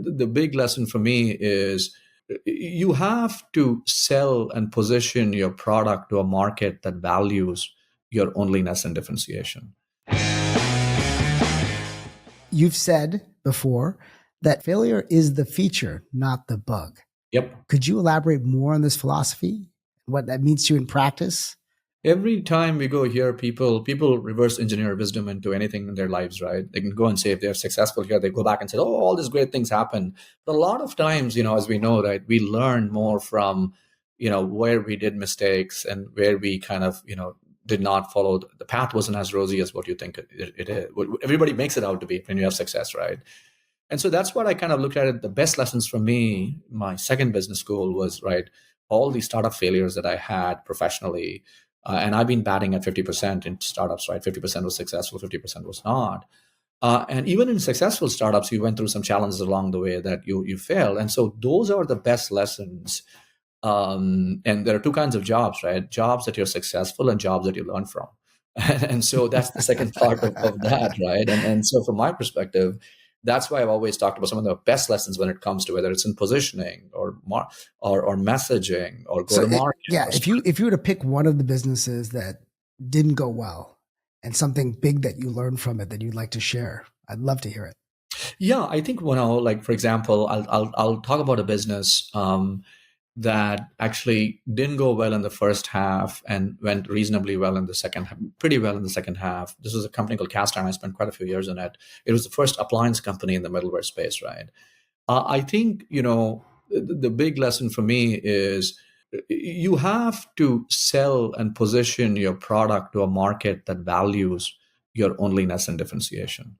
the big lesson for me is you have to sell and position your product to a market that values your onlyness and differentiation. You've said before that failure is the feature, not the bug. Yep. Could you elaborate more on this philosophy, what that means to you in practice? Every time we go here, people reverse engineer wisdom into anything in their lives, right? They can go and say if they're successful here, they go back and say, oh, all these great things happen. But a lot of times, as we know, right, we learn more from, where we did mistakes and where we kind of, did not follow. The path wasn't as rosy as what you think it is. Everybody makes it out to be when you have success, right? And so that's what I kind of looked at it. The best lessons for me, my second business school was, right, all these startup failures that I had professionally. And I've been batting at 50% in startups, right? 50% was successful, 50% was not. And even in successful startups, you went through some challenges along the way that you failed. And so those are the best lessons. And there are two kinds of jobs, right? Jobs that you're successful and jobs that you learn from. And so that's the second part of that, right? And so from my perspective, that's why I've always talked about some of the best lessons when it comes to whether it's in positioning or messaging or go to market. If you were to pick one of the businesses that didn't go well and something big that you learned from it that you'd like to share, I'd love to hear it. Yeah, I think like for example, I'll talk about a business that actually didn't go well in the first half and went reasonably well in the second, pretty well in the second half. This was a company called Chandar. I spent quite a few years in it. It was the first appliance company in the middleware space, right? I think, the big lesson for me is you have to sell and position your product to a market that values your onlyness and differentiation.